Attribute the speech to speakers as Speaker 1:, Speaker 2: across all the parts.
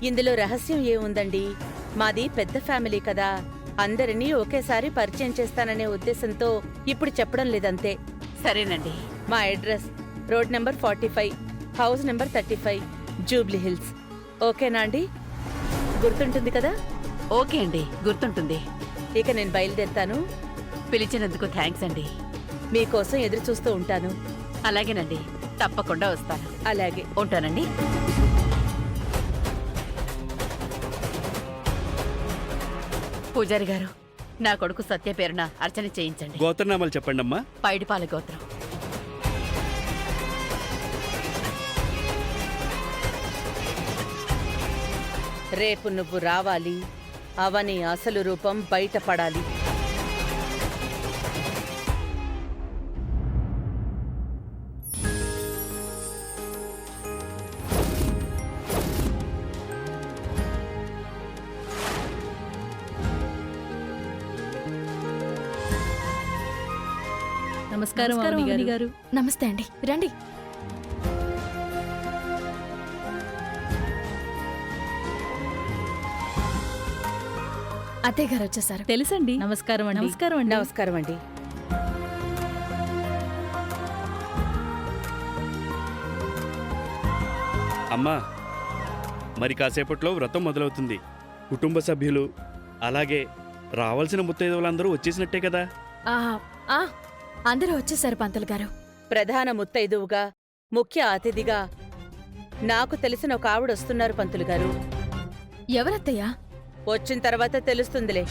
Speaker 1: ఇందులో రహస్యం ఏముందండి? మాది పెద్ద ఫ్యామిలీ కదా, అందరినీ ఒకేసారి పరిచయం చేస్తాననే ఉద్దేశంతో ఇప్పుడు చెప్పడం లేదంతే.
Speaker 2: సరేనండి.
Speaker 1: మా address road number 45, house number 35, Jubilee hills. ఓకేనా అండి? గుర్తుంటుంది కదా?
Speaker 2: ఓకే అండి, గుర్తుంటుంది.
Speaker 1: ఇక నేను బయలుదేరుతాను.
Speaker 2: పిలిచినందుకు థ్యాంక్స్ అండి.
Speaker 1: మీకోసం ఎదురు చూస్తూ ఉంటాను.
Speaker 2: అలాగేనండి, తప్పకుండా వస్తాను.
Speaker 1: అలాగే.
Speaker 2: ఉంటానండి. పూజారి గారు, నా కొడుకు సత్య పేరున అర్చన చేయించండి.
Speaker 3: గోత్రనామాలు చెప్పండమ్మా.
Speaker 2: పైడిపాల గోత్రం.
Speaker 1: రేపు నువ్వు రావాలి, అవని అసలు రూపం బయటపడాలి.
Speaker 4: నమస్కారం అవని గారు.
Speaker 5: నమస్తే అండి, రండి. అత్తయ్య గారు వచ్చేసారు.
Speaker 4: తెలుసండి. నమస్కారం అండి. నమస్కారం అండి.
Speaker 1: నమస్కారం అండి.
Speaker 3: అమ్మా, మరి కాసేపట్లో వ్రతం మొదలవుతుంది. కుటుంబ సభ్యులు అలాగే రావాల్సిన ముత్తైదువులందరూ వచ్చేసినట్టే కదా?
Speaker 5: అందరూ వచ్చేసారు పంతులు గారు.
Speaker 1: ప్రధాన ముత్తైదువుగా, ముఖ్య అతిథిగా నాకు తెలిసిన ఒక ఆవిడొస్తున్నారు పంతులు గారు.
Speaker 5: ఎవరత్తయ్యా?
Speaker 1: వచ్చిన తర్వాత తెలుస్తుందిలే.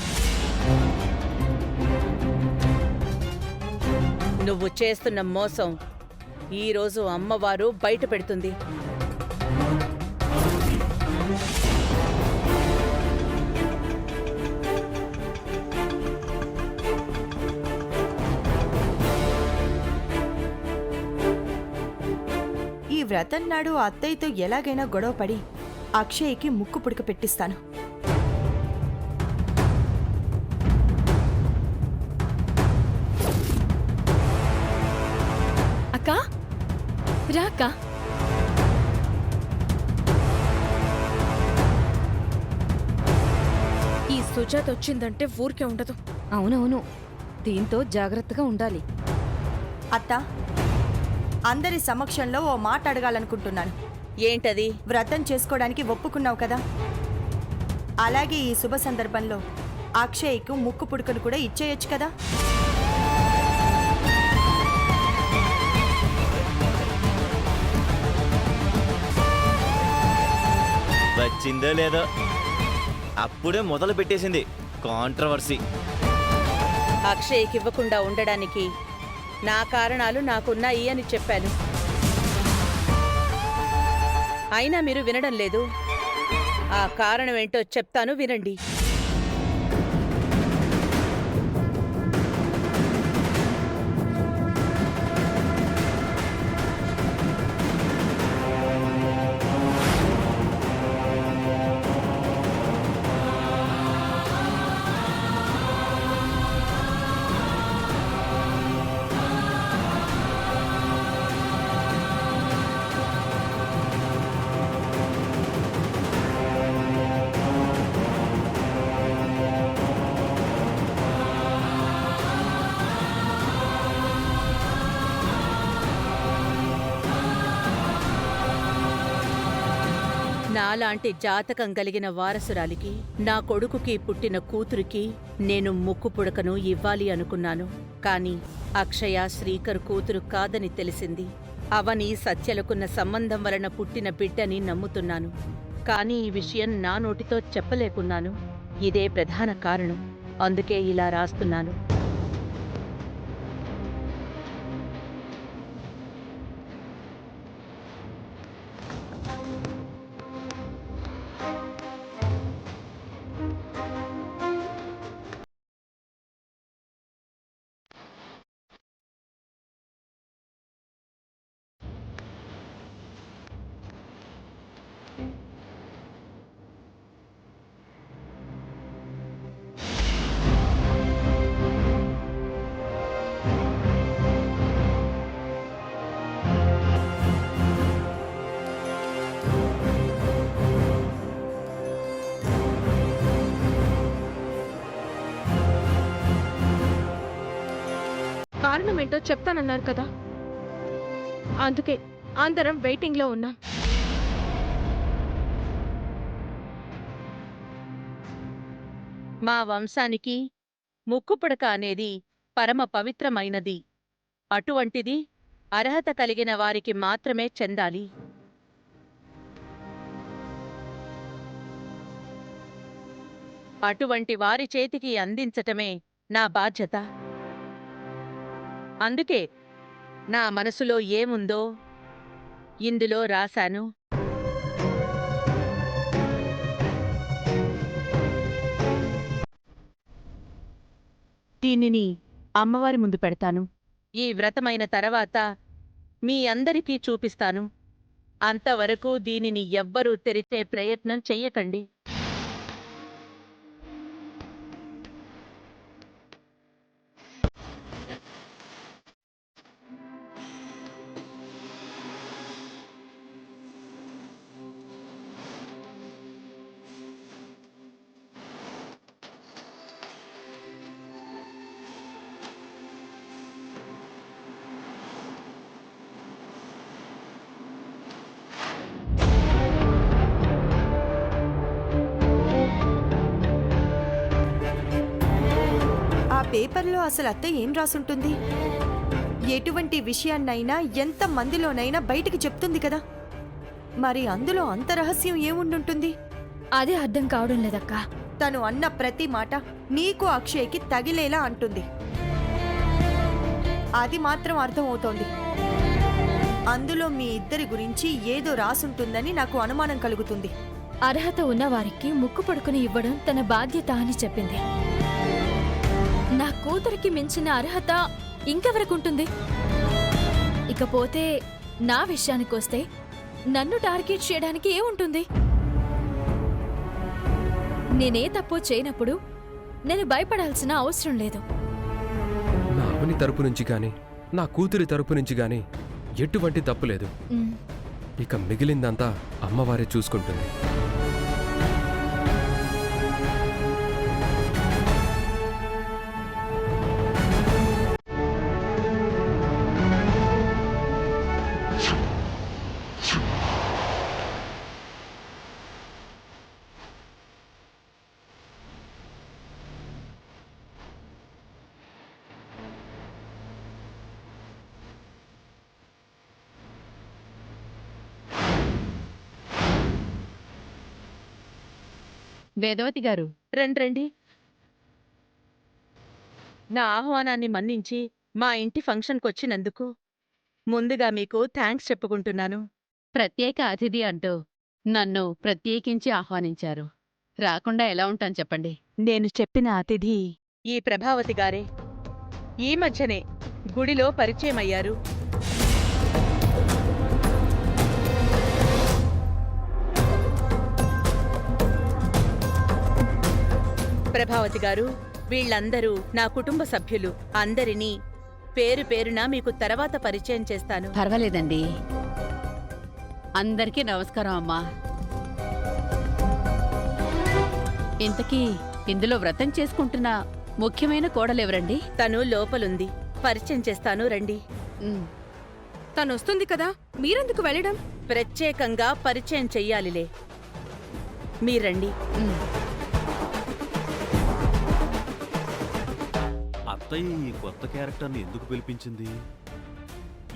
Speaker 1: నువ్వు చేస్తున్న మోసం ఈరోజు అమ్మవారు బయట పెడుతుంది.
Speaker 6: ఈ వ్రతం నాడు అత్తయ్యతో ఎలాగైనా గొడవపడి అక్షయ్కి ముక్కు పుడక పెట్టిస్తాను.
Speaker 5: అక్కా, రా అక్కా.
Speaker 4: ఈ సుజాత వచ్చిందంటే ఊరికే ఉండదు.
Speaker 7: అవునవును, దీంతో జాగ్రత్తగా ఉండాలి.
Speaker 6: అత్తా, అందరి సమక్షంలో ఓ మాట అడగాలనుకుంటున్నాను.
Speaker 1: ఏంటది?
Speaker 6: వ్రతం చేసుకోవడానికి ఒప్పుకున్నావు కదా, అలాగే ఈ శుభ సందర్భంలో అక్షయ్కు ముక్కు పుడకను కూడా ఇచ్చేయొచ్చు కదా?
Speaker 8: వచ్చిందో లేదో అప్పుడే మొదలు పెట్టేసింది కాంట్రవర్సీ.
Speaker 1: అక్షయ్కివ్వకుండా ఉండడానికి నా కారణాలు నాకున్నాయి అని చెప్పాను. అయినా మీరు వినడం లేదు. ఆ కారణమేంటో చెప్తాను, వినండి. నాలాంటి జాతకం కలిగిన వారసురాలికి, నా కొడుకుకి పుట్టిన కూతురికి నేను ముక్కు పుడకను ఇవ్వాలి అనుకున్నాను. కాని అక్షయ శ్రీకర్ కూతురు కాదని తెలిసింది. అవని సత్యలకున్న సంబంధం వలన పుట్టిన బిడ్డని నమ్ముతున్నాను. కాని ఈ విషయం నా నోటితో చెప్పలేకున్నాను. ఇదే ప్రధాన కారణం. అందుకే ఇలా రాస్తున్నాను.
Speaker 4: కారణం ఏంటో చెప్తానన్నారు కదా, అందుకే అందరం వెయిటింగ్లో ఉన్నాం.
Speaker 1: మా వంశానికి ముక్కుపుడక అనేది పరమ పవిత్రమైనది. అటువంటిది అర్హత కలిగిన వారికి మాత్రమే చెందాలి. అటువంటి వారి చేతికి అందించటమే నా బాధ్యత. అందుకే నా మనసులో ఏముందో ఇందులో రాశాను. దీనిని అమ్మవారి ముందు పెడతాను. ఈ వ్రతమైన తర్వాత మీ అందరికీ చూపిస్తాను. అంతవరకు దీనిని ఎవ్వరూ తెరిచే ప్రయత్నం చెయ్యకండి.
Speaker 6: ఆ పేపర్లో అసలు అత్తయ్య ఏం రాసుంటుంది? ఎటువంటి విషయాన్నైనా ఎంత మందిలోనైనా బయటికి చెప్తుంది కదా, మరి అందులో అంత రహస్యం ఏముండుంటుంది?
Speaker 5: అదే అర్థం కావడం లేదక్కా.
Speaker 6: తను అన్న ప్రతి మాట నీకు అక్షయ్కి తగిలేలా అంటుంది. అది మాత్రం అర్థమవుతోంది. అందులో మీ ఇద్దరి గురించి ఏదో రాసుంటుందని నాకు అనుమానం కలుగుతుంది.
Speaker 5: అర్హత ఉన్న వారికి ముక్కు పడుకుని ఇవ్వడం తన బాధ్యత అని చెప్పింది. నా కూతురికి మించిన అర్హత ఇంకెవరకుంటుంది? ఇకపోతే నా విషయానికొస్తే నన్ను టార్గెట్ చేయడానికి ఏముంటుంది? నేనే తప్పు చేయనప్పుడు నేను భయపడాల్సిన అవసరం లేదు.
Speaker 9: నా అవని తరపు నుంచి గాని నా కూతురి తరపు నుంచి గాని ఎటువంటి తప్పు లేదు. ఇక మిగిలిందంతా అమ్మవారే చూసుకుంటుంది.
Speaker 2: వేదవతి గారు,
Speaker 1: రండి. నా ఆహ్వానాన్ని మన్నించి మా ఇంటి ఫంక్షన్కొచ్చినందుకు ముందుగా మీకు థ్యాంక్స్ చెప్పుకుంటున్నాను.
Speaker 2: ప్రత్యేక అతిథి అంటూ నన్ను ప్రత్యేకించి ఆహ్వానించారు. రాకుండా ఎలా ఉంటాను చెప్పండి.
Speaker 1: నేను చెప్పిన అతిథి ఈ ప్రభావతి గారే. ఈ మధ్యనే గుడిలో పరిచయమయ్యారు. ప్రభావతి గారు, వీళ్ళందరూ నా కుటుంబ సభ్యులు. అందరినీ పేరు పేరున మీకు తర్వాత పరిచయం చేస్తాను.
Speaker 2: పర్వాలేదండి. అందరికీ నమస్కారం అమ్మా. ఇంతకీ ఇందులో వ్రతం చేసుకుంటున్న ముఖ్యమైన కోడలెవరండి?
Speaker 1: తను లోపలుంది, పరిచయం చేస్తాను, రండి.
Speaker 4: తనొస్తుంది కదా, మీరెందుకు వెళ్ళడం?
Speaker 1: ప్రత్యేకంగా పరిచయం చెయ్యాలిలే, మీరండి.
Speaker 10: అత్తయ్య ఈ కొత్త క్యారెక్టర్ని ఎందుకు పిలిపించింది?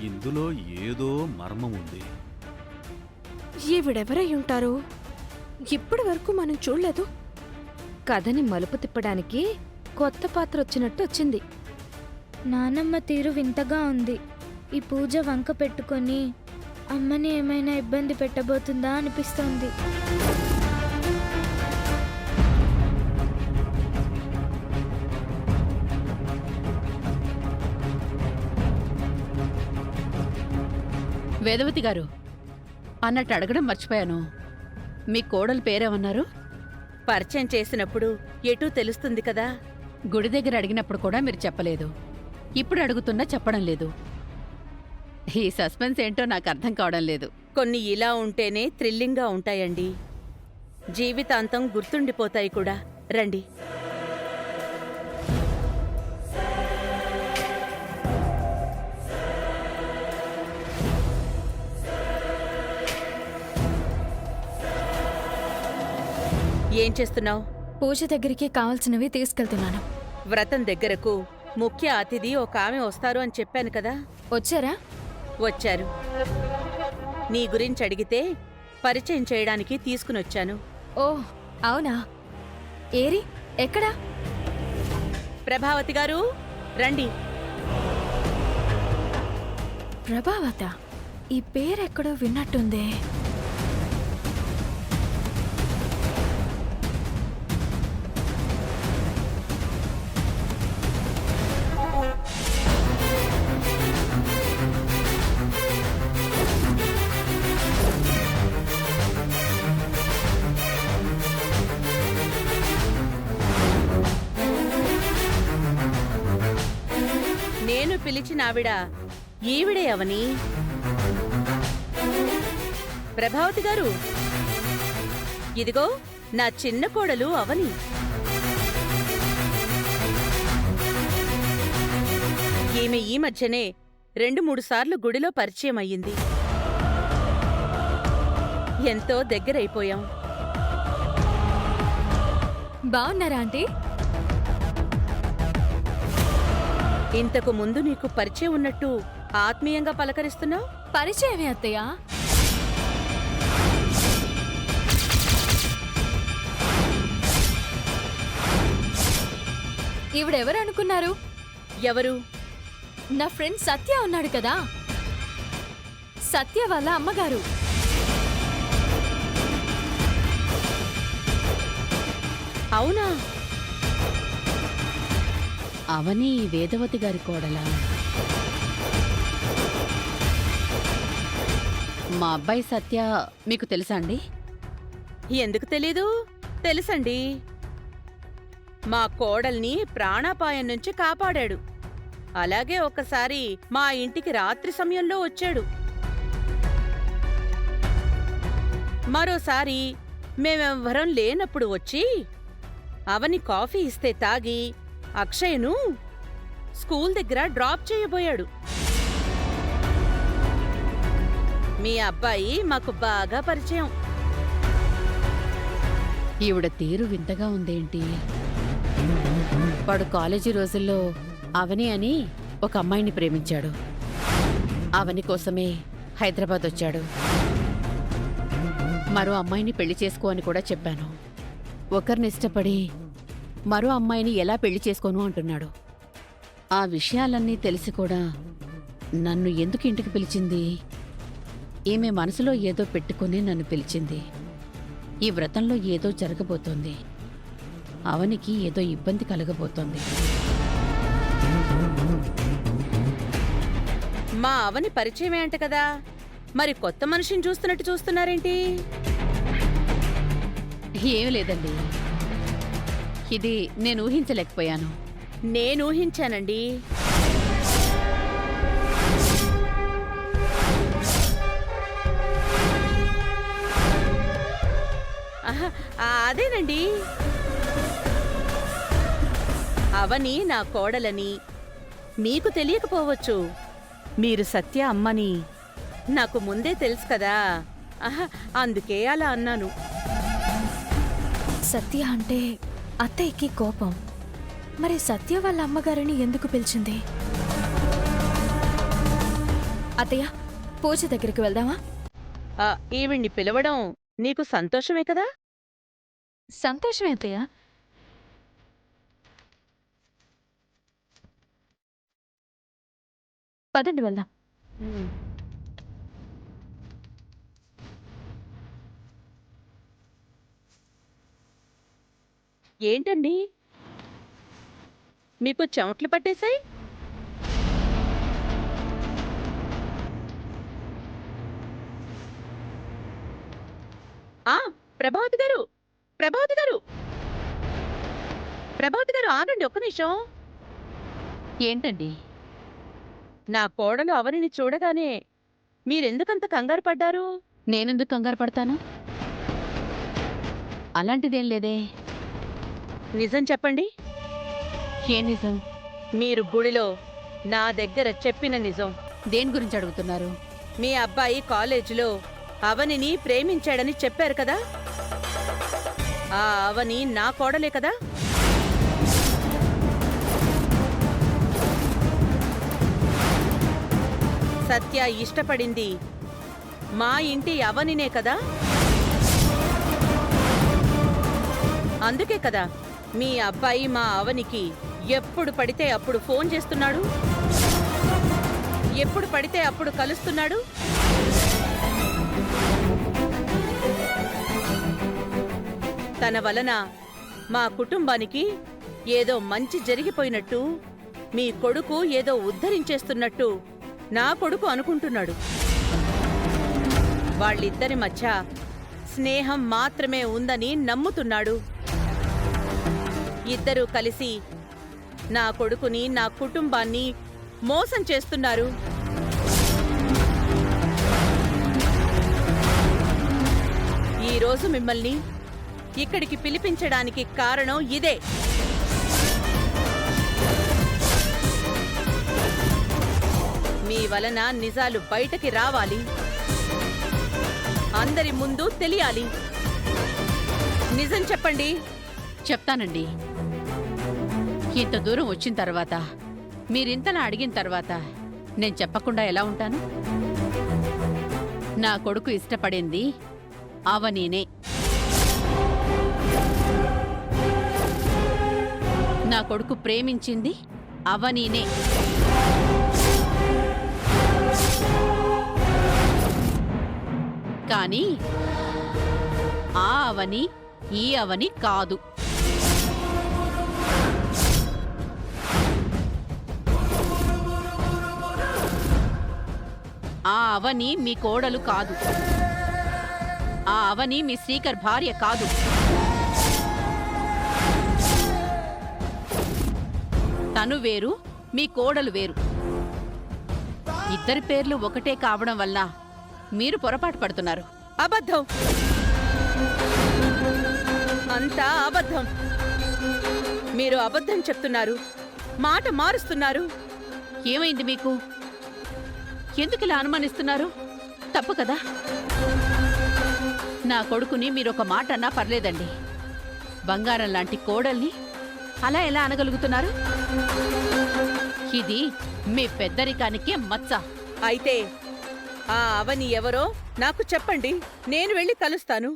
Speaker 10: ఇందులో ఏదో మర్మం ఉంది.
Speaker 4: ఈవిడెవరై ఉంటారు? ఇప్పటి వరకు మనం చూడలేదు.
Speaker 7: కథని మలుపు తిప్పడానికి కొత్త పాత్ర వచ్చినట్టు వచ్చింది.
Speaker 11: నానమ్మ తీరు వింతగా ఉంది. ఈ పూజ వంక పెట్టుకొని అమ్మని ఏమైనా ఇబ్బంది పెట్టబోతుందా అనిపిస్తోంది.
Speaker 2: వేదవతి గారు, అన్నట్టు అడగడం మర్చిపోయాను. మీ కోడలు పేరేమన్నారు?
Speaker 1: పరిచయం చేసినప్పుడు ఎటూ తెలుస్తుంది కదా.
Speaker 2: గుడి దగ్గర అడిగినప్పుడు కూడా మీరు చెప్పలేదు. ఇప్పుడు అడుగుతున్నా చెప్పడం లేదు. ఈ సస్పెన్స్ ఏంటో నాకు అర్థం కావడం లేదు.
Speaker 1: కొన్ని ఇలా ఉంటేనే థ్రిల్లింగ్గా ఉంటాయండి. జీవితాంతం గుర్తుండిపోతాయి కూడా. రండి. ఏం చేస్తున్నావు?
Speaker 5: పూజ దగ్గరికి కావాల్సినవి తీసుకెళ్తున్నాను.
Speaker 1: వ్రతం దగ్గరకు ముఖ్య అతిథి ఒక ఆమె వస్తారు అని చెప్పాను కదా.
Speaker 5: వచ్చారా?
Speaker 1: వచ్చారు. నీ గురించి అడిగితే పరిచయం చేయడానికి తీసుకునొచ్చాను.
Speaker 5: ఓ అవునా? ఏరి ఎక్కడా?
Speaker 1: ప్రభావతి గారు రండి.
Speaker 5: ప్రభావత, ఈ పేరెక్కడో విన్నట్టుందే.
Speaker 1: నేను పిలిచిన ఆవిడ ఈవిడే అవని. ప్రభావతి గారు, ఇదిగో నా చిన్న కోడలు అవని. ఈమె ఈ మధ్యనే 2-3 సార్లు గుడిలో పరిచయం అయ్యింది. ఎంతో దగ్గరైపోయాం.
Speaker 5: బాగున్నారా ఆంటీ?
Speaker 1: ఇంతకు ముందు నీకు పరిచయం ఉన్నట్టు ఆత్మీయంగా పలకరిస్తున్నావు.
Speaker 5: పరిచయమే అత్తయ్య. ఈవిడెవరు అనుకున్నారు?
Speaker 1: ఎవరు?
Speaker 5: నా ఫ్రెండ్ సత్య ఉన్నాడు కదా, సత్య వాళ్ళ అమ్మగారు.
Speaker 1: అవునా?
Speaker 2: అవని వేదవతి గారి కోడలా? మా అబ్బాయి సత్య మీకు తెలుసా అండి?
Speaker 1: ఎందుకు తెలీదు? తెలుసండి. మా కోడల్ని ప్రాణాపాయం నుంచి కాపాడాడు. అలాగే ఒకసారి మా ఇంటికి రాత్రి సమయంలో వచ్చాడు. మరోసారి మేమెవ్వరం లేనప్పుడు వచ్చి అవని కాఫీ ఇస్తే తాగి అక్షయ్ను స్కూల్ దగ్గర డ్రాప్ చేయబోయాడు. మీ అబ్బాయి మాకు బాగా పరిచయం.
Speaker 2: ఈవిడ తీరు వింతగా ఉందేంటి? వాడు కాలేజీ రోజుల్లో అవని అని ఒక అమ్మాయిని ప్రేమించాడు. అవని కోసమే హైదరాబాద్ వచ్చాడు. మరో అమ్మాయిని పెళ్లి చేసుకో అని కూడా చెప్పాను. ఒకరిని ఇష్టపడి మరో అమ్మాయిని ఎలా పెళ్లి చేసుకోను అంటున్నాడు. ఆ విషయాలన్నీ తెలిసి కూడా నన్ను ఎందుకు ఇంటికి పిలిచింది? ఈమె మనసులో ఏదో పెట్టుకుని నన్ను పిలిచింది. ఈ వ్రతంలో ఏదో జరగబోతోంది. అవనికి ఏదో ఇబ్బంది కలగబోతోంది.
Speaker 1: మా అవని పరిచయమే అంట కదా, మరి కొత్త మనిషిని చూస్తున్నట్టు చూస్తున్నారేంటి?
Speaker 2: ఏమీ లేదండి, ఇది నేను ఊహించలేకపోయాను.
Speaker 1: నేను ఊహించానండి. అదేనండి, అవని నా కోడలని మీకు తెలియకపోవచ్చు. మీరు సత్య అమ్మని నాకు ముందే తెలుసు కదా, అందుకే అలా అన్నాను.
Speaker 5: సత్య అంటే అత్తయ్యకి కోపం. మరి సత్య వాళ్ళ అమ్మగారిని ఎందుకు పిలిచింది? అత్తయ్య, పూజ దగ్గరికి వెళ్దామా?
Speaker 1: ఈవిడ్ని పిలవడం నీకు సంతోషమే కదా?
Speaker 5: సంతోషమే అత్తయ్య. పదండి వెళ్దాం.
Speaker 1: ఏంటండి మీకు చెమట్లు పట్టేశాయి? ప్రభావతి గారు, ప్రభావతి గారు, ప్రభావతి గారు, ఆగండి ఒక్క నిమిషం.
Speaker 2: ఏంటండి?
Speaker 1: నా కోడలు అవనిని చూడగానే మీరెందుకంత కంగారు పడ్డారు?
Speaker 2: నేనెందుకు కంగారు పడతాను? అలాంటిదేం లేదే.
Speaker 1: నిజం చెప్పండి.
Speaker 2: ఏ నిజం?
Speaker 1: మీరు గుడిలో నా దగ్గర చెప్పిన నిజం.
Speaker 2: దేని గురించి అడుగుతున్నారు?
Speaker 1: మీ అబ్బాయి కాలేజీలో అవనిని ప్రేమించాడని చెప్పారు కదా. ఆ అవని నా కోడలే కదా? సత్య ఇష్టపడింది మా ఇంటి అవనినే కదా? అందుకే కదా మీ అబ్బాయి మా అవనికి ఎప్పుడు పడితే అప్పుడు ఫోన్ చేస్తున్నాడు, ఎప్పుడు పడితే అప్పుడు కలుస్తున్నాడు. తన వలన మా కుటుంబానికి ఏదో మంచి జరిగిపోయినట్టు, మీ కొడుకు ఏదో ఉద్ధరించేస్తున్నట్టు నా కొడుకు అనుకుంటున్నాడు. వాళ్ళిద్దరి మధ్య స్నేహం మాత్రమే ఉందని నమ్ముతున్నాడు. ఇద్దరూ కలిసి నా కొడుకుని, నా కుటుంబాన్ని మోసం చేస్తున్నారు. ఈరోజు మిమ్మల్ని ఇక్కడికి పిలిపించడానికి కారణం ఇదే. మీ వలన నిజాలు బయటకి రావాలి, అందరి ముందు తెలియాలి. నిజం చెప్పండి.
Speaker 2: చెప్తానండి. ఇంత దూరం వచ్చిన తర్వాత, మీరింతలా అడిగిన తర్వాత నేను చెప్పకుండా ఎలా ఉంటాను? నా కొడుకు ఇష్టపడింది అవనీనే. నా కొడుకు ప్రేమించింది అవనీనే. కానీ ఆ అవని ఈ అవని కాదు. ఆ అవని మీ కోడలు కాదు. ఆ అవని మీ శ్రీకర్ భార్య కాదు. తను వేరు, మీ కోడలు వేరు. ఇద్దరి పేర్లు ఒకటే కావడం వల్ల మీరు పొరపాటు పడుతున్నారు.
Speaker 1: అబద్ధం, అంతా అబద్ధం. మీరు అబద్ధం చెప్తున్నారు, మాట మారుస్తున్నారు.
Speaker 2: ఏమైంది మీకు? ఎందుకు ఇలా అనుమానిస్తున్నారు? తప్పు కదా? నా కొడుకుని మీరొక మాట అన్నా పర్లేదండి. బంగారం లాంటి కోడల్ని అలా ఎలా అనగలుగుతున్నారు? ఇది మీ పెద్దరికానికే మచ్చ.
Speaker 1: అయితే ఆ అవని ఎవరో నాకు చెప్పండి, నేను వెళ్ళి కలుస్తాను.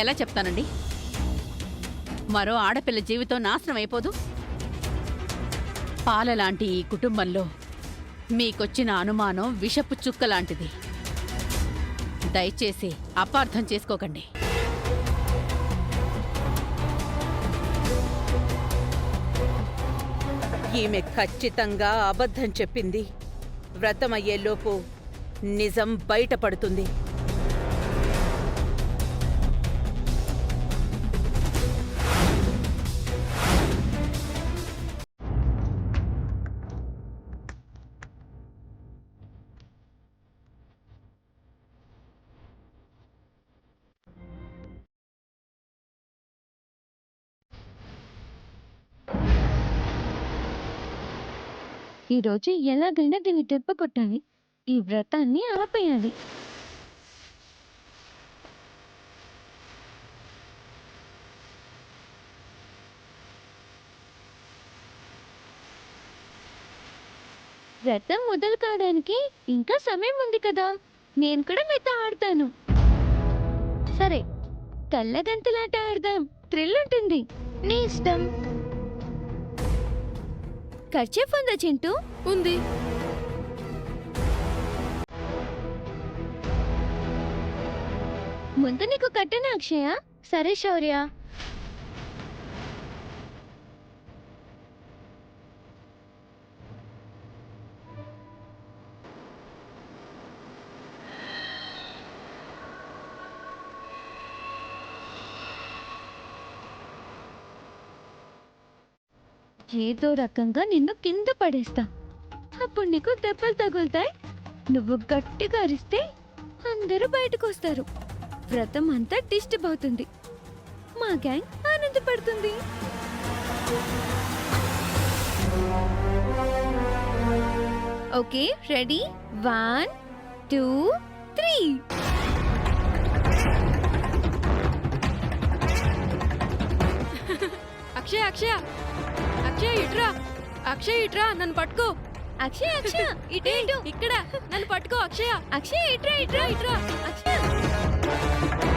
Speaker 2: ఎలా చెప్తానండి? మరో ఆడపిల్ల జీవితం నాశనం అయిపోదు. పాలలాంటి ఈ కుటుంబంలో మీకొచ్చిన అనుమానం విషపు చుక్క లాంటిది. దయచేసి అపార్థం చేసుకోకండి.
Speaker 1: ఈమె ఖచ్చితంగా అబద్ధం చెప్పింది. వ్రతమయ్యేలోపు నిజం బయటపడుతుంది.
Speaker 11: ఈరోజు ఎలాగైనా దీన్ని దెబ్బ కొట్టాలి. ఈ వ్రతాన్ని ఆపేయాలి. వ్రతం మొదలు కావడానికి ఇంకా సమయం ఉంది కదా. నేను కూడా మీతో ఆడతాను. సరే, కళ్ళగంతలాట ఆడదాం. థ్రిల్ ఉంటుంది. నీ ఇష్టం. కర్చీఫ్ ఉందా చింటూ? ఉంది. ముందు నీకు కట్టనా అక్షయ? సరే శౌర్య. ఏదో రకంగా నిన్ను కింద పడేస్తా. అప్పుడు నీకు దెబ్బలు తగులుతాయి. నువ్వు గట్టిగా అరిస్తే అందరూ బయటకు వస్తారు. వ్రతం అంతా డిస్టర్బ్ అవుతుంది. మా గ్యాంగ్ ఆనందపడుతుంది. ఓకే రెడీ 1 2 3
Speaker 4: అక్షయ్ అక్షయ అక్షయ్ ఇట్రా అక్షయ్ ఇట్రా నన్ను పట్టుకో
Speaker 11: అక్షయ్ అక్షయ్ ఇటు ఇటు
Speaker 4: ఇక్కడ నన్ను పట్టుకో అక్షయ
Speaker 11: అక్షయ్ ఇట్రా ఇట్రా ఇట్రా అక్షయ్